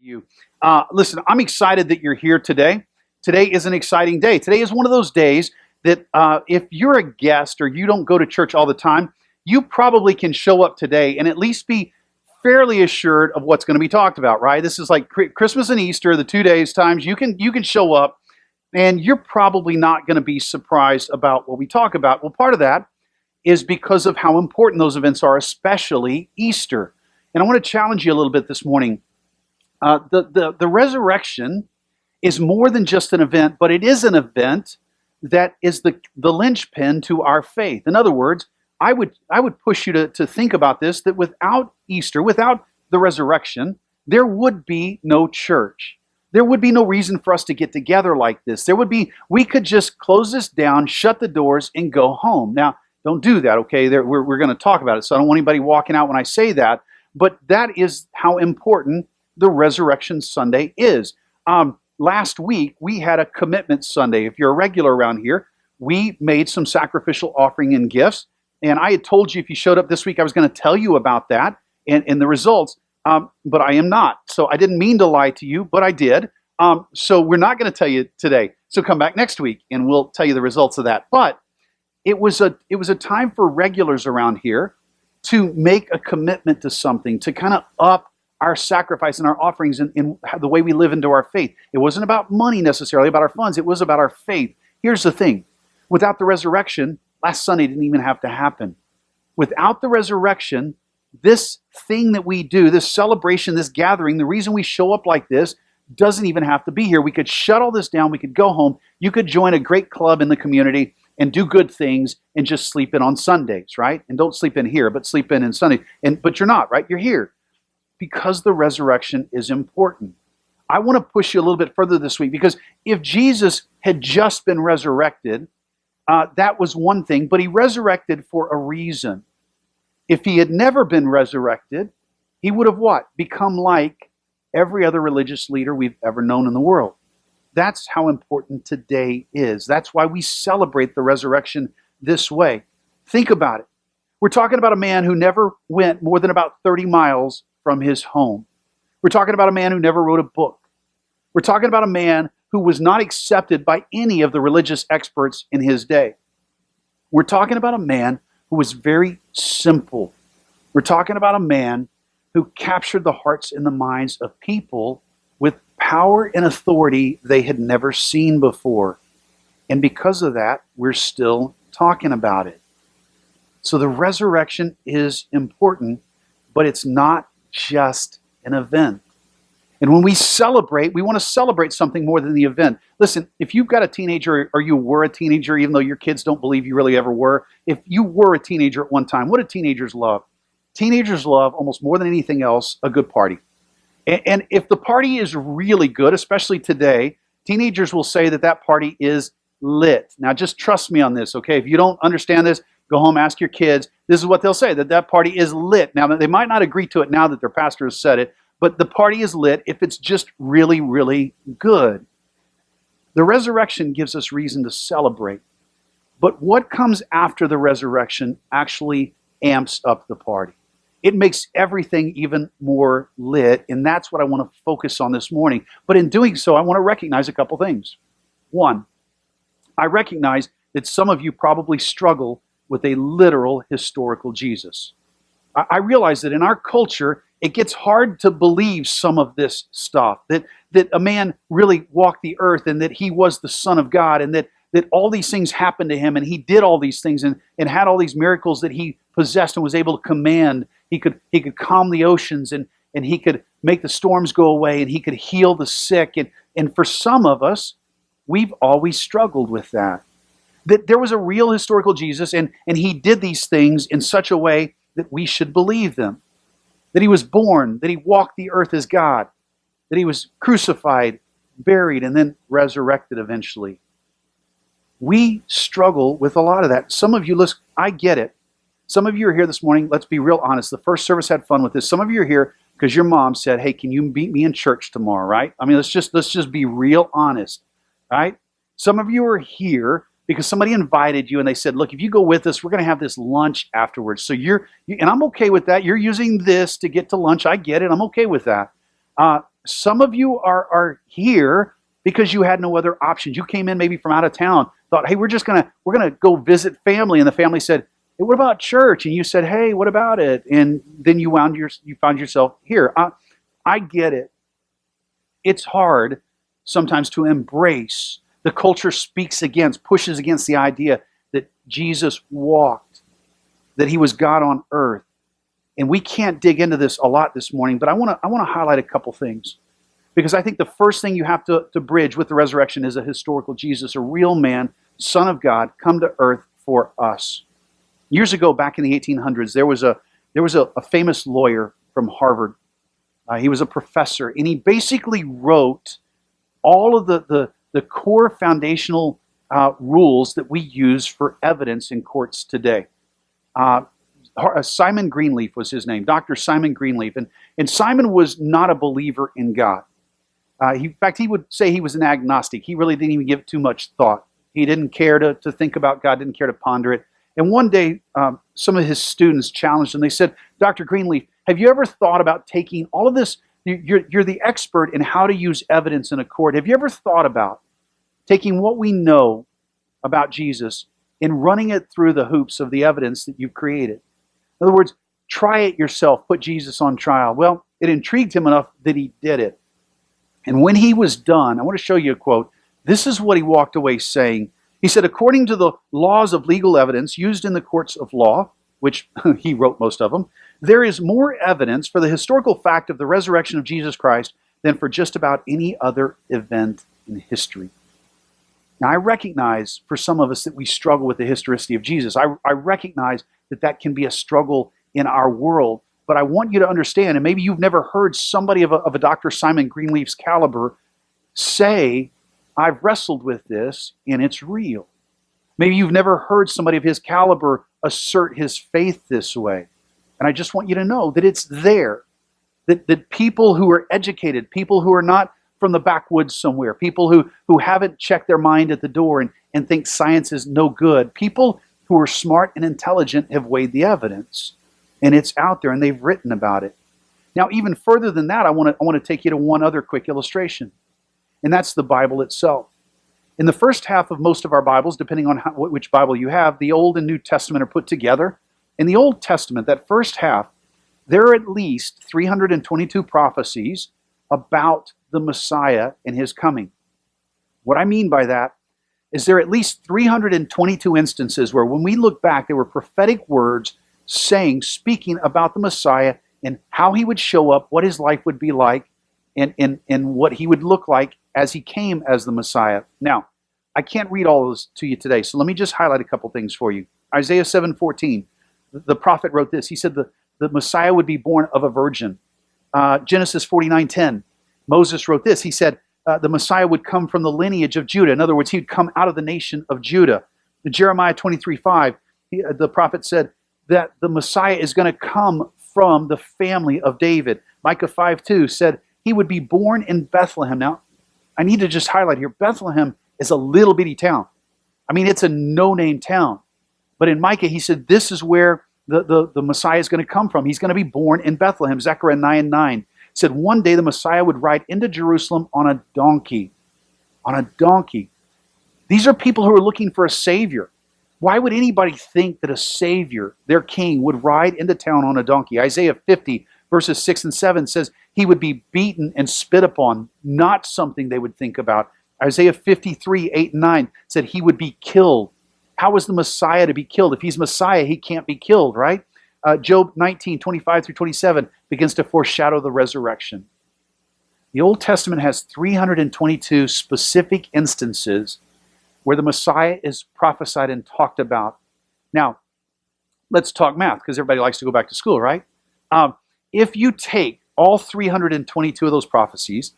you. Listen, I'm excited that you're here today. Today is an exciting day. Today is one of those days that if you're a guest or you don't go to church all the time, you probably can show up today and at least be fairly assured of what's going to be talked about, right? This is like Christmas and Easter, the 2 days times. You can show up and you're probably not going to be surprised about what we talk about. Well, part of that is because of how important those events are, especially Easter. And I want to challenge you a little bit this morning. The resurrection is more than just an event, but it is an event that is the linchpin to our faith. In other words, I would push you to think about this, that without Easter, without the resurrection, there would be no church. There would be no reason for us to get together like this. We could just close this down, shut the doors, and go home. Now, don't do that, okay? We're going to talk about it, so I don't want anybody walking out when I say that, but that is how important the Resurrection Sunday is. Last week, we had a commitment Sunday. If you're a regular around here, we made some sacrificial offering and gifts, and I had told you if you showed up this week, I was going to tell you about that and the results, but I am not. So I didn't mean to lie to you, but I did. So we're not going to tell you today. So come back next week, and we'll tell you the results of that. But it was a time for regulars around here to make a commitment to something, to kind of up our sacrifice and our offerings in the way we live into our faith. It wasn't about money necessarily, about our funds. It was about our faith. Here's the thing. Without the resurrection, last Sunday didn't even have to happen. Without the resurrection, this thing that we do, this celebration, this gathering, the reason we show up like this doesn't even have to be here. We could shut all this down. We could go home. You could join a great club in the community and do good things and just sleep in on Sundays, right? And don't sleep in here, but sleep in Sunday. But you're not, right? You're here because the resurrection is important. I want to push you a little bit further this week, because if Jesus had just been resurrected, that was one thing, but he resurrected for a reason. If he had never been resurrected, he would have what? Become like every other religious leader we've ever known in the world. That's how important today is. That's why we celebrate the resurrection this way. Think about it. We're talking about a man who never went more than about 30 miles from his home. We're talking about a man who never wrote a book. We're talking about a man who was not accepted by any of the religious experts in his day. We're talking about a man who was very simple. We're talking about a man who captured the hearts and the minds of people with power and authority they had never seen before. And because of that, we're still talking about it. So the resurrection is important, but it's not just an event. And when we celebrate, we want to celebrate something more than the event. Listen, if you've got a teenager, or you were a teenager, even though your kids don't believe you really ever were, if you were a teenager at one time, what do teenagers love? Teenagers love, almost more than anything else, a good party. And if the party is really good, especially today, teenagers will say that that party is lit. Now, just trust me on this, okay? If you don't understand this, go home, ask your kids. This is what they'll say, that that party is lit. Now, they might not agree to it now that their pastor has said it, but the party is lit if it's just really, really good. The resurrection gives us reason to celebrate. But what comes after the resurrection actually amps up the party. It makes everything even more lit, and that's what I want to focus on this morning. But in doing so, I want to recognize a couple things. One, I recognize that some of you probably struggle with a literal historical Jesus. I realize that in our culture, it gets hard to believe some of this stuff, that a man really walked the earth and that he was the Son of God, and that all these things happened to him and he did all these things and had all these miracles that he possessed and was able to command. He could calm the oceans and he could make the storms go away and he could heal the sick. And for some of us, we've always struggled with that. That there was a real historical Jesus and he did these things in such a way that we should believe them. That he was born, that he walked the earth as God, that he was crucified, buried, and then resurrected eventually. We struggle with a lot of that. Some of you, listen, I get it. Some of you are here this morning, let's be real honest. The first service had fun with this. Some of you are here because your mom said, hey, can you meet me in church tomorrow, right? I mean, let's just be real honest, right? Some of you are here because somebody invited you and they said, look, if you go with us, we're going to have this lunch afterwards. So and I'm okay with that. You're using this to get to lunch. I get it. I'm okay with that. Some of you are here because you had no other options. You came in maybe from out of town, thought, hey, we're gonna go visit family, and the family said, hey, what about church? And you said, hey, what about it? And then you found yourself here. I get it. It's hard sometimes to embrace. The culture pushes against the idea that Jesus walked, that he was God on earth. And we can't dig into this a lot this morning, but I want to highlight a couple things. Because I think the first thing you have to bridge with the resurrection is a historical Jesus, a real man, Son of God, come to earth for us. Years ago, back in the 1800s, there was a famous lawyer from Harvard. He was a professor, and he basically wrote all of the core foundational rules that we use for evidence in courts today. Simon Greenleaf was his name, Dr. Simon Greenleaf. And Simon was not a believer in God. In fact, he would say he was an agnostic. He really didn't even give it too much thought. He didn't care to think about God, didn't care to ponder it. And one day, some of his students challenged him. They said, Dr. Greenleaf, have you ever thought about taking all of this? You're the expert in how to use evidence in a court. Have you ever thought about taking what we know about Jesus and running it through the hoops of the evidence that you've created? In other words, try it yourself, put Jesus on trial. Well, it intrigued him enough that he did it. And when he was done, I want to show you a quote. This is what he walked away saying. He said, according to the laws of legal evidence used in the courts of law, which he wrote most of them, there is more evidence for the historical fact of the resurrection of Jesus Christ than for just about any other event in history. Now, I recognize for some of us that we struggle with the historicity of Jesus. I recognize that can be a struggle in our world. But I want you to understand, and maybe you've never heard somebody of a Dr. Simon Greenleaf's caliber say, I've wrestled with this and it's real. Maybe you've never heard somebody of his caliber assert his faith this way. And I just want you to know that it's there. That people who are educated, people who are not from the backwoods somewhere, people who haven't checked their mind at the door and think science is no good, people who are smart and intelligent have weighed the evidence. And it's out there, and they've written about it. Now, even further than that, I want to take you to one other quick illustration, and that's the Bible itself. In the first half of most of our Bibles, depending on which Bible you have, the Old and New Testament are put together. In the Old Testament, that first half, there are at least 322 prophecies about the Messiah and his coming. What I mean by that is there are at least 322 instances where when we look back, there were prophetic words speaking about the Messiah and how he would show up, what his life would be like, and what he would look like as he came as the Messiah. Now, I can't read all of this to you today, so let me just highlight a couple things for you. Isaiah 7:14, the prophet wrote this. He said the Messiah would be born of a virgin. Genesis 49:10, Moses wrote this. He said the Messiah would come from the lineage of Judah. In other words, he would come out of the nation of Judah. Jeremiah 23:5, the prophet said that the Messiah is going to come from the family of David. Micah 5:2 said he would be born in Bethlehem. Now, I need to just highlight here, Bethlehem is a little bitty town. I mean, it's a no-name town. But in Micah, he said this is where the Messiah is going to come from. He's going to be born in Bethlehem. Zechariah 9:9 said one day the Messiah would ride into Jerusalem on a donkey. On a donkey. These are people who are looking for a Savior. Why would anybody think that a Savior, their king, would ride into town on a donkey? Isaiah 50, verses 6 and 7 says he would be beaten and spit upon, not something they would think about. Isaiah 53, 8 and 9 said he would be killed. How is the Messiah to be killed? If he's Messiah, he can't be killed, right? Job 19, 25 through 27 begins to foreshadow the resurrection. The Old Testament has 322 specific instances where the Messiah is prophesied and talked about. Now, let's talk math, because everybody likes to go back to school, right? If you take all 322 of those prophecies,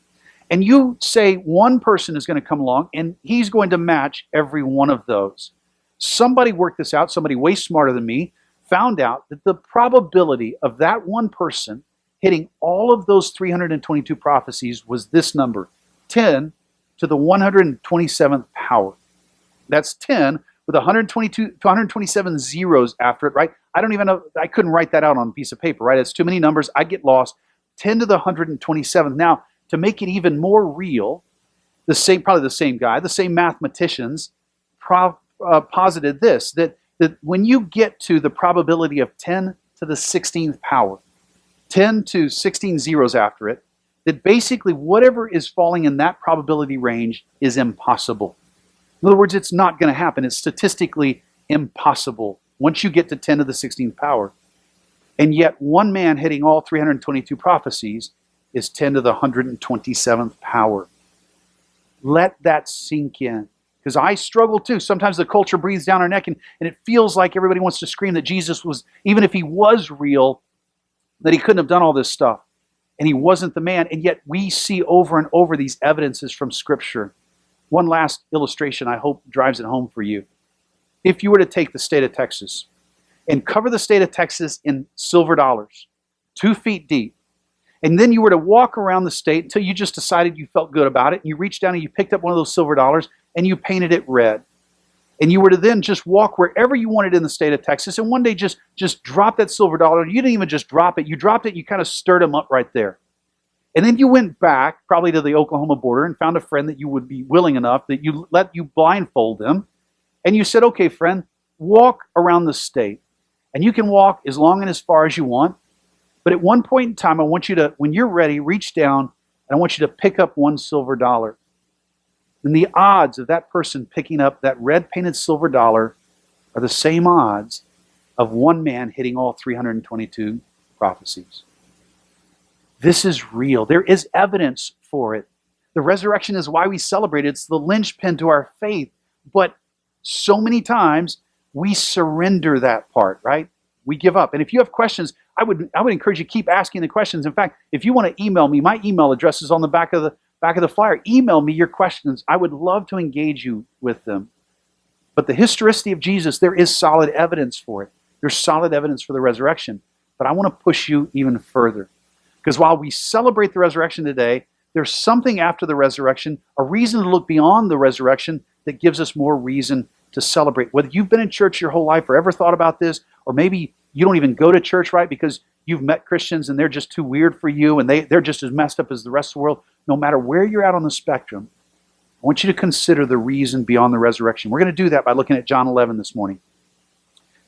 and you say one person is going to come along, and he's going to match every one of those. Somebody worked this out, somebody way smarter than me, found out that the probability of that one person hitting all of those 322 prophecies was this number, 10 to the 127th power. That's 10 with 122 to 127 zeros after it, right? I don't even know, I couldn't write that out on a piece of paper, right? It's too many numbers, I'd get lost. 10 to the 127th. Now, to make it even more real, probably the same guy, the same mathematicians, posited this, that when you get to the probability of 10 to the 16th power, 10 to 16 zeros after it, that basically whatever is falling in that probability range is impossible. In other words, it's not going to happen. It's statistically impossible once you get to 10 to the 16th power. And yet one man hitting all 322 prophecies is 10 to the 127th power. Let that sink in. Because I struggle too. Sometimes the culture breathes down our neck and it feels like everybody wants to scream that Jesus was, even if he was real, that he couldn't have done all this stuff. And he wasn't the man. And yet we see over and over these evidences from Scripture. One last illustration I hope drives it home for you. If you were to take the state of Texas and cover the state of Texas in silver dollars, 2 feet deep, and then you were to walk around the state until you just decided you felt good about it, and you reached down and you picked up one of those silver dollars and you painted it red. And you were to then just walk wherever you wanted in the state of Texas, and one day just drop that silver dollar. You didn't even just drop it. You dropped it, you kind of stirred them up right there. And then you went back, probably to the Oklahoma border, and found a friend that you would be willing enough that you let you blindfold them. And you said, okay, friend, walk around the state. And you can walk as long and as far as you want. But at one point in time, I want you to, when you're ready, reach down, and I want you to pick up one silver dollar. And the odds of that person picking up that red painted silver dollar are the same odds of one man hitting all 322 prophecies. This is real. There is evidence for it. The resurrection is why we celebrate it. It's the linchpin to our faith. But so many times we surrender that part, right? We give up. And if you have questions, I would encourage you to keep asking the questions. In fact, if you want to email me, my email address is on the back of the flyer. Email me your questions. I would love to engage you with them. But the historicity of Jesus, there is solid evidence for it. There's solid evidence for the resurrection. But I want to push you even further. Because while we celebrate the resurrection today, there's something after the resurrection, a reason to look beyond the resurrection that gives us more reason to celebrate. Whether you've been in church your whole life or ever thought about this, or maybe you don't even go to church, right, because you've met Christians and they're just too weird for you and they're just as messed up as the rest of the world. No matter where you're at on the spectrum, I want you to consider the reason beyond the resurrection. We're going to do that by looking at John 11 this morning.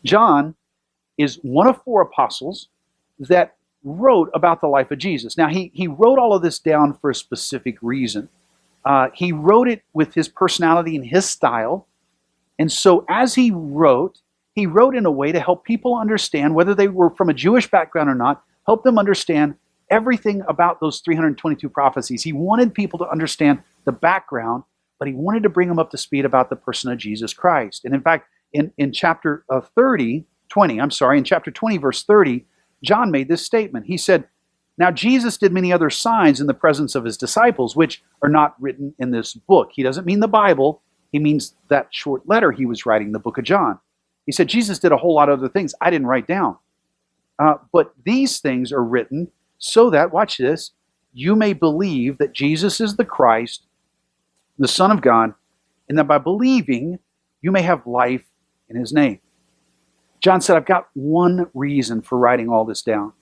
John is one of 4 apostles that wrote about the life of Jesus. Now, he wrote all of this down for a specific reason. He wrote it with his personality and his style. And so as he wrote in a way to help people understand, whether they were from a Jewish background or not, help them understand everything about those 322 prophecies. He wanted people to understand the background, but he wanted to bring them up to speed about the person of Jesus Christ. And in fact, in chapter 20, verse 30, John made this statement. He said, "Now Jesus did many other signs in the presence of his disciples, which are not written in this book." He doesn't mean the Bible. He means that short letter he was writing, the book of John. He said, Jesus did a whole lot of other things I didn't write down. But these things are written so that, watch this, you may believe that Jesus is the Christ, the Son of God, and that by believing, you may have life in his name. John said, I've got one reason for writing all this down.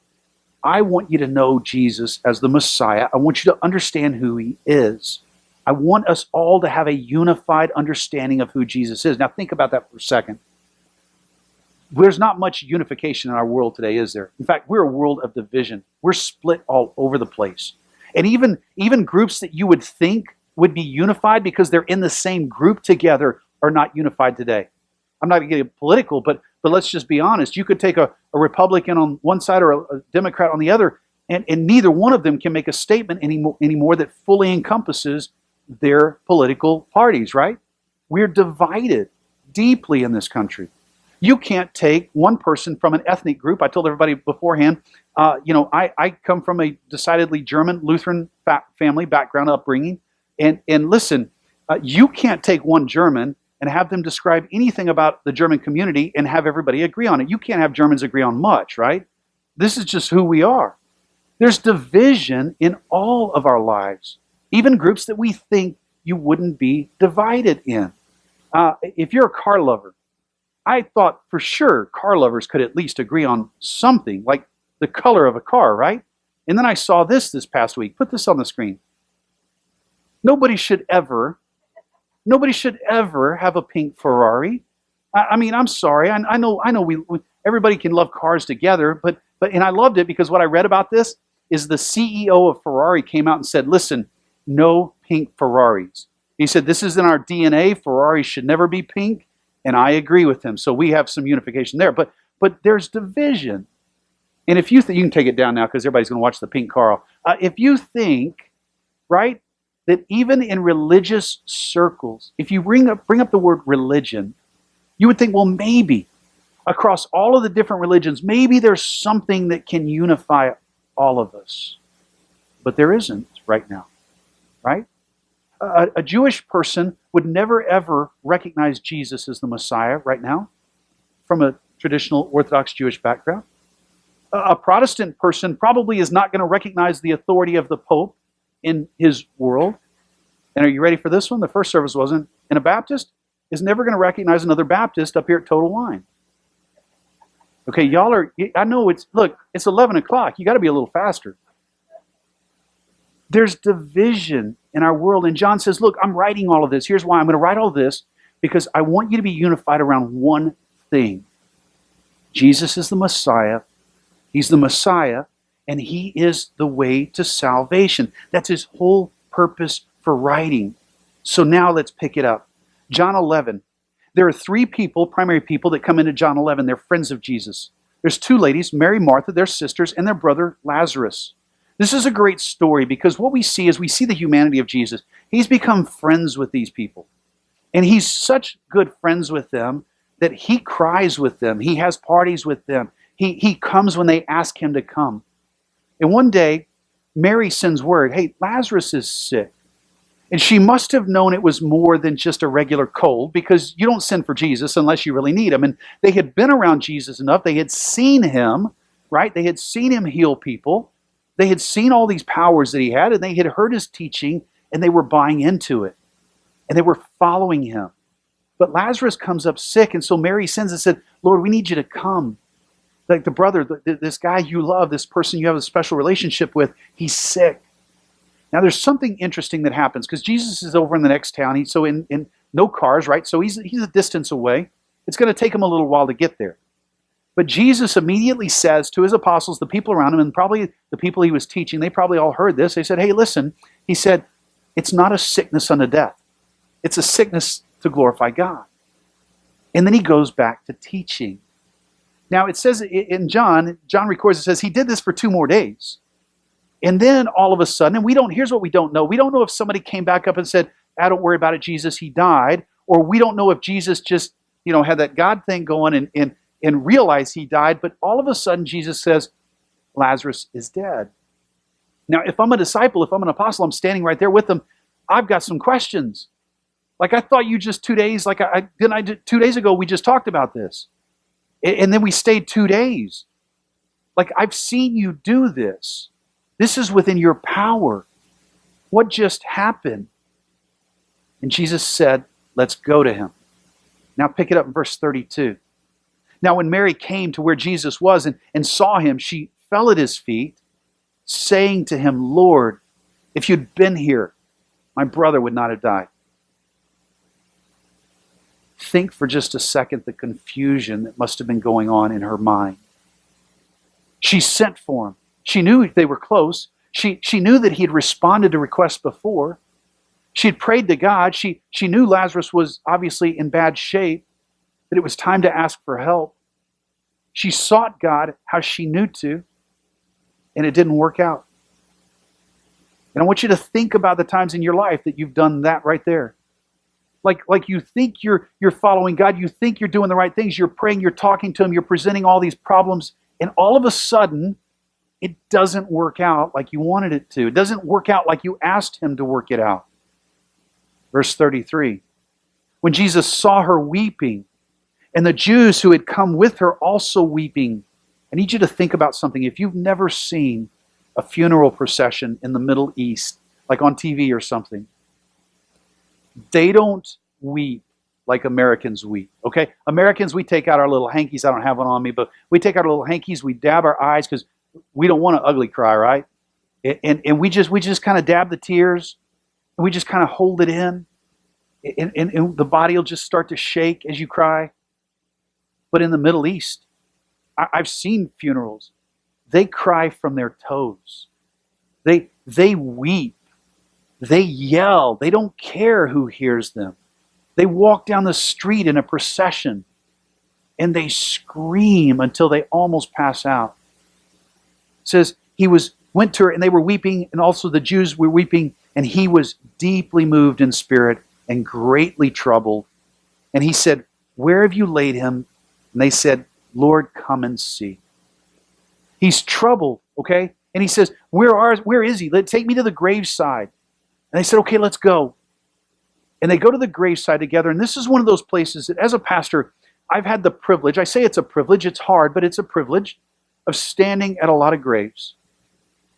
I want you to know Jesus as the Messiah. I want you to understand who he is. I want us all to have a unified understanding of who Jesus is. Now think about that for a second. There's not much unification in our world today, is there? In fact, we're a world of division. We're split all over the place. And even groups that you would think would be unified because they're in the same group together are not unified today. I'm not going to get political, but let's just be honest. You could take a Republican on one side or a Democrat on the other, and neither one of them can make a statement anymore that fully encompasses their political parties, right? We're divided deeply in this country. You can't take one person from an ethnic group. I told everybody beforehand, I come from a decidedly German Lutheran family background upbringing. And listen, you can't take one German and have them describe anything about the German community and have everybody agree on it. You can't have Germans agree on much, right? This is just who we are. There's division in all of our lives, even groups that we think you wouldn't be divided in. If you're a car lover, I thought for sure car lovers could at least agree on something, like the color of a car, right? And then I saw this past week. Put this on the screen. Nobody should ever, nobody should ever have a pink Ferrari. I mean, I'm sorry. I know we everybody can love cars together, and I loved it because what I read about this is the CEO of Ferrari came out and said, listen, no pink Ferraris. He said, this is in our DNA. Ferraris should never be pink. And I agree with him. So we have some unification there. But there's division. And if you think, you can take it down now because everybody's going to watch the pink car. If you think, right, that even in religious circles, if you bring up the word religion, you would think, well, maybe across all of the different religions, maybe there's something that can unify all of us. But there isn't right now, right? A Jewish person would never ever recognize Jesus as the Messiah right now from a traditional Orthodox Jewish background. A Protestant person probably is not going to recognize the authority of the Pope in his world. And are you ready for this one? The first service wasn't. And a Baptist is never going to recognize another Baptist up here at Total Wine. Okay, y'all are, I know it's 11 o'clock. You got to be a little faster. There's division in our world. And John says, look, I'm writing all of this. Here's why I'm going to write all this, because I want you to be unified around one thing. Jesus is the Messiah. He's the Messiah, and he is the way to salvation. That's his whole purpose for writing. So now let's pick it up. John 11. There are three people, primary people, that come into John 11. They're friends of Jesus. There's two ladies, Mary, Martha, their sisters, and their brother Lazarus. This is a great story because what we see is we see the humanity of Jesus. He's become friends with these people. And he's such good friends with them that he cries with them. He has parties with them. He comes when they ask him to come. And one day, Mary sends word, hey, Lazarus is sick. And she must have known it was more than just a regular cold, because you don't send for Jesus unless you really need him. And they had been around Jesus enough. They had seen him, right? They had seen him heal people. They had seen all these powers that he had, and they had heard his teaching, and they were buying into it. And they were following him. But Lazarus comes up sick, and so Mary sends and said, Lord, we need you to come. Like the brother, this guy you love, this person you have a special relationship with, he's sick. Now there's something interesting that happens because Jesus is over in the next town. He's so in no cars, right? So he's a distance away. It's going to take him a little while to get there. But Jesus immediately says to his apostles, the people around him, and probably the people he was teaching, they probably all heard this. They said, hey, listen, he said, it's not a sickness unto death. It's a sickness to glorify God. And then he goes back to teaching. Now it says in John records, it says he did this for 2 more days. And then all of a sudden, and here's what we don't know. We don't know if somebody came back up and said, don't worry about it, Jesus, he died. Or we don't know if Jesus just, had that God thing going and realized he died. But all of a sudden, Jesus says, Lazarus is dead. Now, if I'm a disciple, if I'm an apostle, I'm standing right there with them. I've got some questions. Like I thought you just 2 days, 2 days ago, we just talked about this. And then we stayed 2 days. Like I've seen you do this. This is within your power. What just happened? And Jesus said, let's go to him. Now pick it up in verse 32. Now when Mary came to where Jesus was and saw him, she fell at his feet, saying to him, Lord, if you'd been here, my brother would not have died. Think for just a second the confusion that must have been going on in her mind. She sent for him. She knew they were close. She knew that he had responded to requests before. She had prayed to God. She knew Lazarus was obviously in bad shape, that it was time to ask for help. She sought God how she knew to, and it didn't work out. And I want you to think about the times in your life that you've done that right there. Like you think you're following God, you think you're doing the right things, you're praying, you're talking to him, you're presenting all these problems, and all of a sudden, it doesn't work out like you wanted it to. It doesn't work out like you asked him to work it out. Verse 33, when Jesus saw her weeping, and the Jews who had come with her also weeping, I need you to think about something. If you've never seen a funeral procession in the Middle East, like on TV or something, they don't weep like Americans weep, okay? Americans, we take out our little hankies. I don't have one on me, but we take out our little hankies, we dab our eyes because we don't want an ugly cry, right? And we just kind of dab the tears. And we just kind of hold it in. And the body will just start to shake as you cry. But in the Middle East, I've seen funerals. They cry from their toes. They weep. They yell. They don't care who hears them. They walk down the street in a procession and they scream until they almost pass out. It says went to her and they were weeping, and also the Jews were weeping, and he was deeply moved in spirit and greatly troubled. And he said, "Where have you laid him?" And they said, "Lord, come and see." He's troubled, okay? And he says, where is he? Take me to the graveside. And they said, "Okay, let's go." And they go to the graveside together. And this is one of those places that as a pastor, I've had the privilege, I say it's a privilege, it's hard, but it's a privilege of standing at a lot of graves.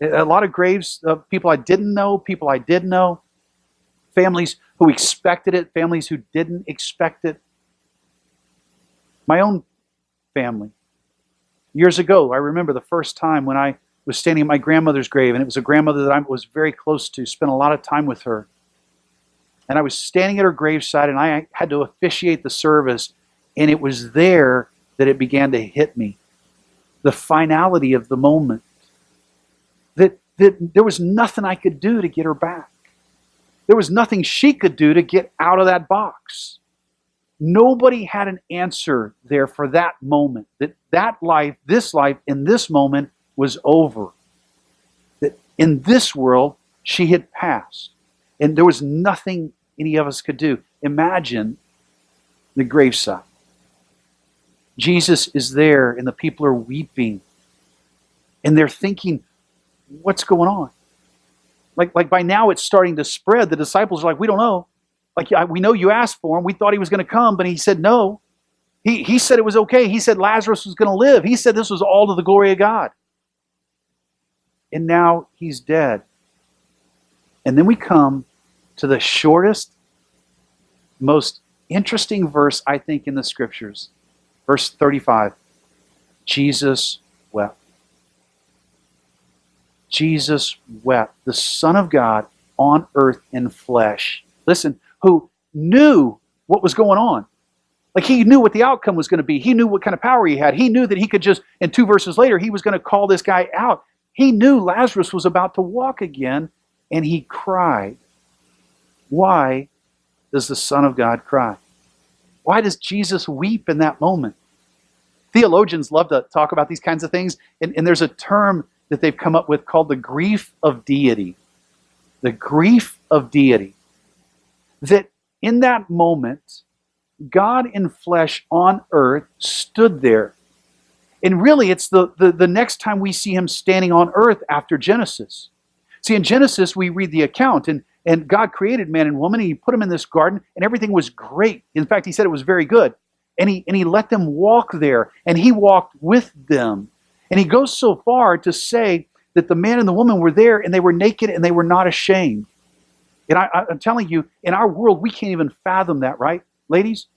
A lot of graves of people I didn't know, people I did know, families who expected it, families who didn't expect it. My own family. Years ago, I remember the first time when I was standing at my grandmother's grave, and it was a grandmother that I was very close to, spent a lot of time with her. And I was standing at her graveside, and I had to officiate the service, and it was there that it began to hit me. The finality of the moment. That there was nothing I could do to get her back. There was nothing she could do to get out of that box. Nobody had an answer there for that moment. That life, this life, in this moment was over. That in this world, she had passed. And there was nothing any of us could do. Imagine the graveside. Jesus is there and the people are weeping. And they're thinking, what's going on? Like by now it's starting to spread. The disciples are like, we don't know. We know you asked for him. We thought he was going to come, but he said no. He said it was okay. He said Lazarus was going to live. He said this was all to the glory of God. And now he's dead. And then we come to the shortest, most interesting verse, I think, in the scriptures. Verse 35. Jesus wept. Jesus wept. The Son of God on earth in flesh. Listen, who knew what was going on. Like he knew what the outcome was going to be. He knew what kind of power he had. He knew that he could just, and 2 verses later, he was going to call this guy out. He knew Lazarus was about to walk again, and he cried. Why does the Son of God cry? Why does Jesus weep in that moment? Theologians love to talk about these kinds of things, and there's a term that they've come up with called the grief of deity. The grief of deity. That in that moment, God in flesh on earth stood there. And really, it's the next time we see him standing on earth after Genesis. See, in Genesis, we read the account, and God created man and woman, and he put them in this garden, and everything was great. In fact, he said it was very good. And he let them walk there, and he walked with them. And he goes so far to say that the man and the woman were there, and they were naked, and they were not ashamed. And I'm telling you, in our world, we can't even fathom that, right? Ladies,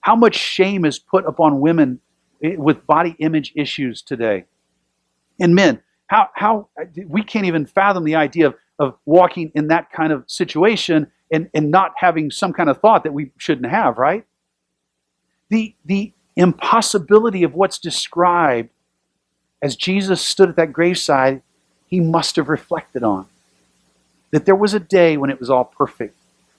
how much shame is put upon women with body image issues today. And men, how we can't even fathom the idea of walking in that kind of situation and not having some kind of thought that we shouldn't have, right? The impossibility of what's described as Jesus stood at that graveside, he must have reflected on. That there was a day when it was all perfect.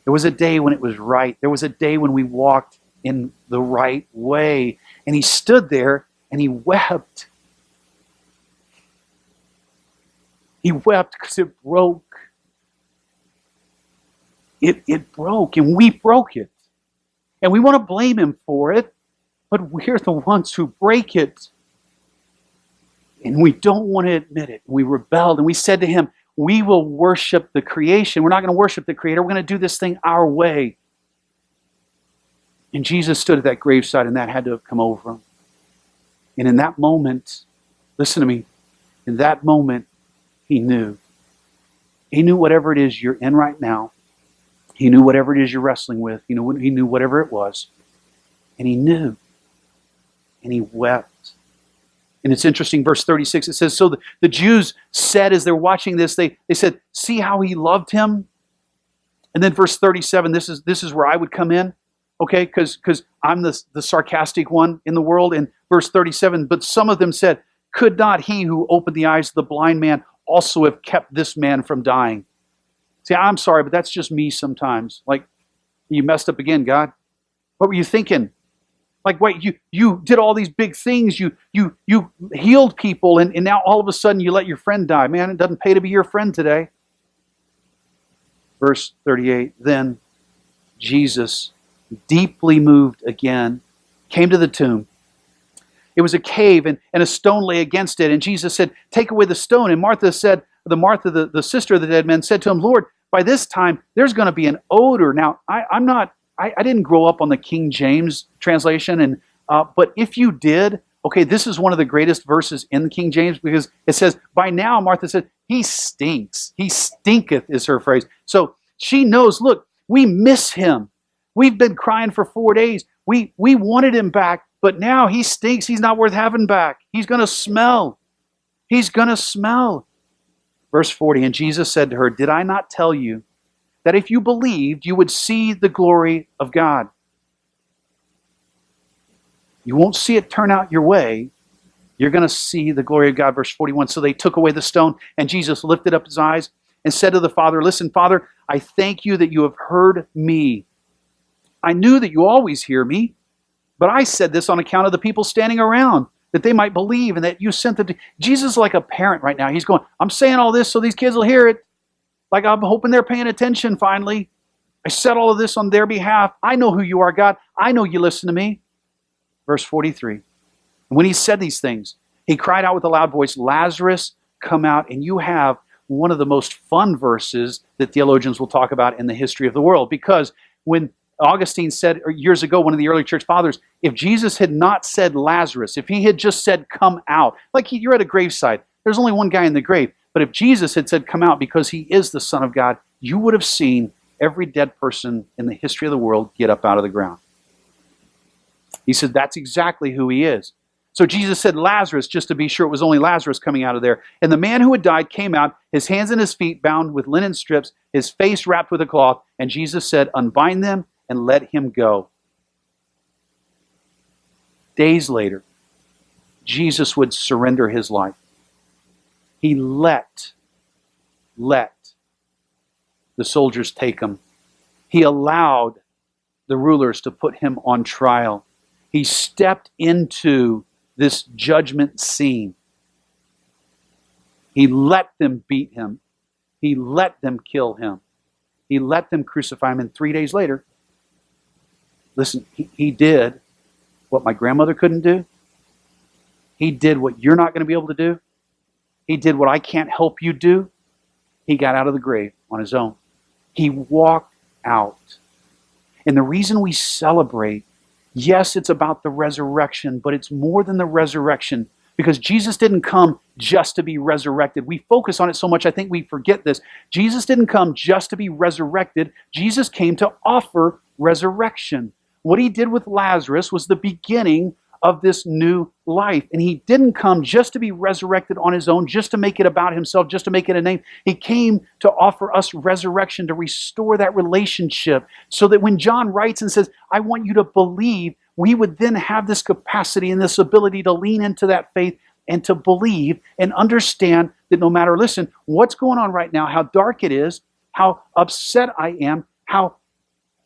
There was a day when it was right. There was a day when we walked in the right way. And he stood there and he wept. He wept because it broke. It broke, and we broke it. And we want to blame him for it, but we're the ones who break it. And we don't want to admit it. We rebelled, and we said to him, we will worship the creation. We're not going to worship the Creator. We're going to do this thing our way. And Jesus stood at that graveside, and that had to have come over him. And in that moment, listen to me, in that moment, he knew. He knew whatever it is you're in right now. He knew whatever it is you're wrestling with. He knew whatever it was. And he knew. And he wept. And it's interesting, verse 36, it says, so the Jews said as they're watching this, they said, see how he loved him? And then verse 37, this is where I would come in, okay, because I'm the sarcastic one in the world. In verse 37, but some of them said, could not he who opened the eyes of the blind man also have kept this man from dying? See, I'm sorry, but that's just me sometimes. Like, you messed up again, God. What were you thinking? Like, wait, you did all these big things. You healed people, and now all of a sudden you let your friend die. Man, it doesn't pay to be your friend today. Verse 38, then Jesus, deeply moved again, came to the tomb. It was a cave, and a stone lay against it. And Jesus said, take away the stone. And Martha, the sister of the dead man, said to him, Lord, by this time there's going to be an odor. Now, I didn't grow up on the King James translation, but if you did, okay, this is one of the greatest verses in the King James, because it says, by now, Martha said, he stinks. He stinketh is her phrase. So she knows, look, we miss him. We've been crying for 4 days. We wanted him back, but now he stinks. He's not worth having back. He's going to smell. He's going to smell. Verse 40, and Jesus said to her, did I not tell you that if you believed, you would see the glory of God? You won't see it turn out your way. You're going to see the glory of God. Verse 41, so they took away the stone, and Jesus lifted up his eyes and said to the Father, listen, Father, I thank you that you have heard me. I knew that you always hear me, but I said this on account of the people standing around, that they might believe and that you sent them to... Jesus is like a parent right now. He's going, I'm saying all this so these kids will hear it. Like, I'm hoping they're paying attention finally. I said all of this on their behalf. I know who you are, God. I know you listen to me. Verse 43. When he said these things, he cried out with a loud voice, Lazarus, come out. And you have one of the most fun verses that theologians will talk about in the history of the world. Because when Augustine said years ago, one of the early church fathers, if Jesus had not said Lazarus, if he had just said come out, like you're at a graveside, there's only one guy in the grave. But if Jesus had said come out because he is the Son of God, you would have seen every dead person in the history of the world get up out of the ground. He said that's exactly who he is. So Jesus said Lazarus, just to be sure it was only Lazarus coming out of there. And the man who had died came out, his hands and his feet bound with linen strips, his face wrapped with a cloth. And Jesus said, unbind them and let him go. Days later, Jesus would surrender his life. He let the soldiers take him. He allowed the rulers to put him on trial. He stepped into this judgment scene. He let them beat him. He let them kill him. He let them crucify him. And 3 days later, listen, he did what my grandmother couldn't do. He did what you're not going to be able to do. He did what I can't help you do. He got out of the grave on his own. He walked out. And the reason we celebrate, yes, it's about the resurrection, but it's more than the resurrection, because Jesus didn't come just to be resurrected. We focus on it so much, I think we forget this. Jesus didn't come just to be resurrected. Jesus came to offer resurrection. What he did with Lazarus was the beginning of this new life. And he didn't come just to be resurrected on his own, just to make it about himself, just to make it a name. He came to offer us resurrection, to restore that relationship, so that when John writes and says, I want you to believe, we would then have this capacity and this ability to lean into that faith and to believe and understand that no matter, listen, what's going on right now, how dark it is, how upset I am, how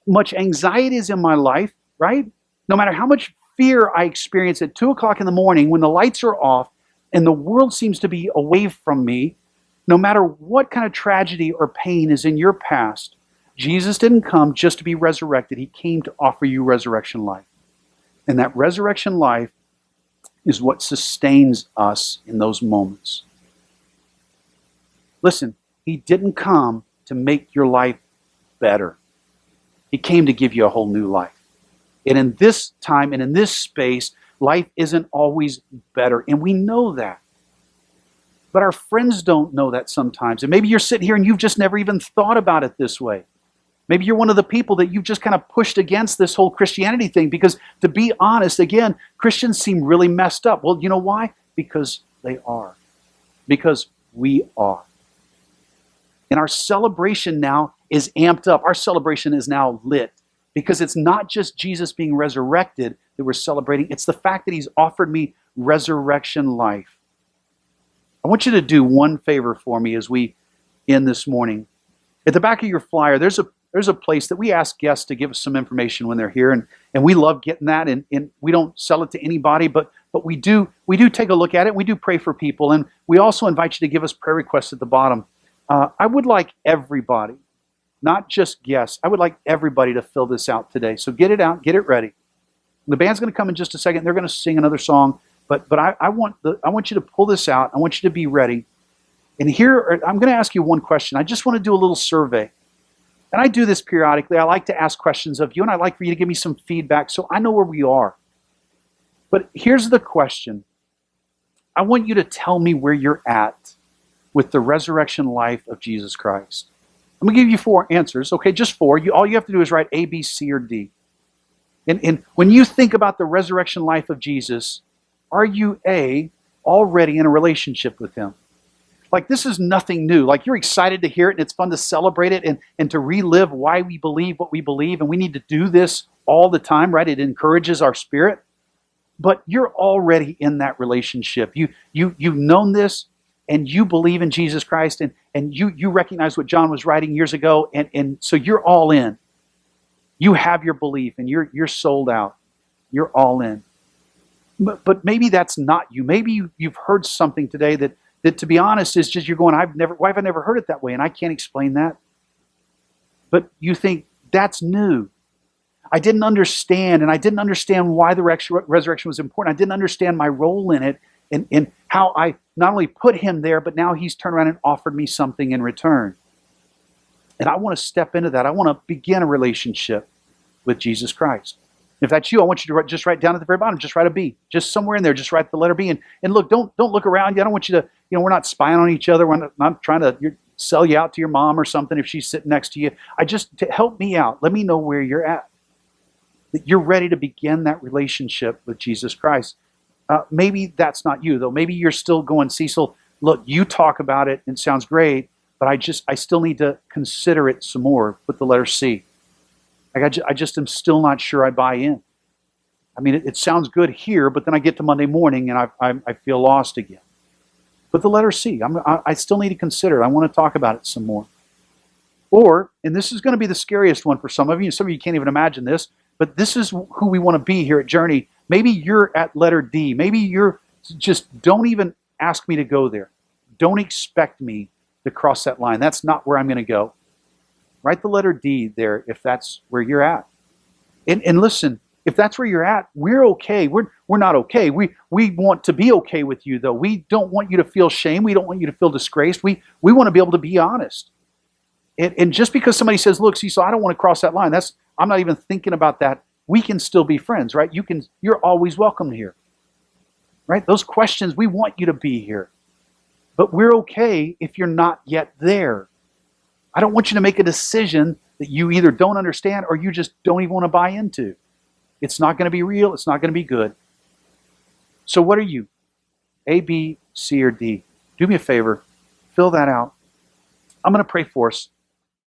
much anxiety is in my life, right? No matter how much fear I experience at 2 o'clock in the morning when the lights are off and the world seems to be away from me, no matter what kind of tragedy or pain is in your past, Jesus didn't come just to be resurrected. He came to offer you resurrection life. And that resurrection life is what sustains us in those moments. Listen, he didn't come to make your life better. He came to give you a whole new life. And in this time and in this space, life isn't always better. And we know that. But our friends don't know that sometimes. And maybe you're sitting here and you've just never even thought about it this way. Maybe you're one of the people that you've just kind of pushed against this whole Christianity thing because, to be honest, again, Christians seem really messed up. Well, you know why? Because they are. Because we are. And our celebration now is amped up. Our celebration is now lit because it's not just Jesus being resurrected that we're celebrating. It's the fact that he's offered me resurrection life. I want you to do one favor for me as we end this morning. At the back of your flyer, there's a place that we ask guests to give us some information when they're here, and we love getting that, and we don't sell it to anybody, but we do take a look at it. We do pray for people, and we also invite you to give us prayer requests at the bottom. I would like everybody, not just guests, I would like everybody to fill this out today. So get it out, get it ready. The band's going to come in just a second. They're going to sing another song, but I want you to pull this out. I want you to be ready. And here, I'm going to ask you one question. I just want to do a little survey. And I do this periodically. I like to ask questions of you, and I'd like for you to give me some feedback so I know where we are. But here's the question. I want you to tell me where you're at with the resurrection life of Jesus Christ. I'm going to give you 4 answers, okay? Just 4. All you have to do is write A, B, C, or D. And when you think about the resurrection life of Jesus, are you A, already in a relationship with him? Like, this is nothing new. Like, you're excited to hear it, and it's fun to celebrate it and to relive why we believe what we believe, and we need to do this all the time, right? It encourages our spirit. But you're already in that relationship. You've known this, and you believe in Jesus Christ, and you recognize what John was writing years ago, and so you're all in. You have your belief, and you're sold out. You're all in. But maybe that's not you. Maybe you've heard something today that to be honest is just you're going, why have I never heard it that way? And I can't explain that. But you think, that's new. I didn't understand, and I didn't understand why the resurrection was important. I didn't understand my role in it, and how I not only put him there, but now he's turned around and offered me something in return. And I want to step into that. I want to begin a relationship with Jesus Christ. If that's you, I want you to just write down at the very bottom, just write a B. Just somewhere in there, just write the letter B. And look, don't look around you. I don't want you to, we're not spying on each other. We're not trying to sell you out to your mom or something if she's sitting next to you. To help me out. Let me know where you're at. That you're ready to begin that relationship with Jesus Christ. Maybe that's not you, though. Maybe you're still going, Cecil, look, you talk about it and it sounds great, but I still need to consider it some more with the letter C. I just am still not sure I buy in. I mean, it sounds good here, but then I get to Monday morning and I feel lost again. But the letter C, I still need to consider it. I want to talk about it some more. Or, and this is going to be the scariest one for some of you can't even imagine this, but this is who we want to be here at Journey. Maybe you're at letter D. Maybe you're just, don't even ask me to go there. Don't expect me to cross that line. That's not where I'm going to go. Write the letter D there if that's where you're at. And listen, if that's where you're at, we're okay. We're not okay. We want to be okay with you, though. We don't want you to feel shame. We don't want you to feel disgraced. We want to be able to be honest. And just because somebody says, look, Cecil, I don't want to cross that line. I'm not even thinking about that. We can still be friends, right? You're always welcome here. Right? Those questions, we want you to be here. But we're okay if you're not yet there. I don't want you to make a decision that you either don't understand or you just don't even want to buy into. It's not going to be real. It's not going to be good. So what are you? A, B, C, or D? Do me a favor. Fill that out. I'm going to pray for us.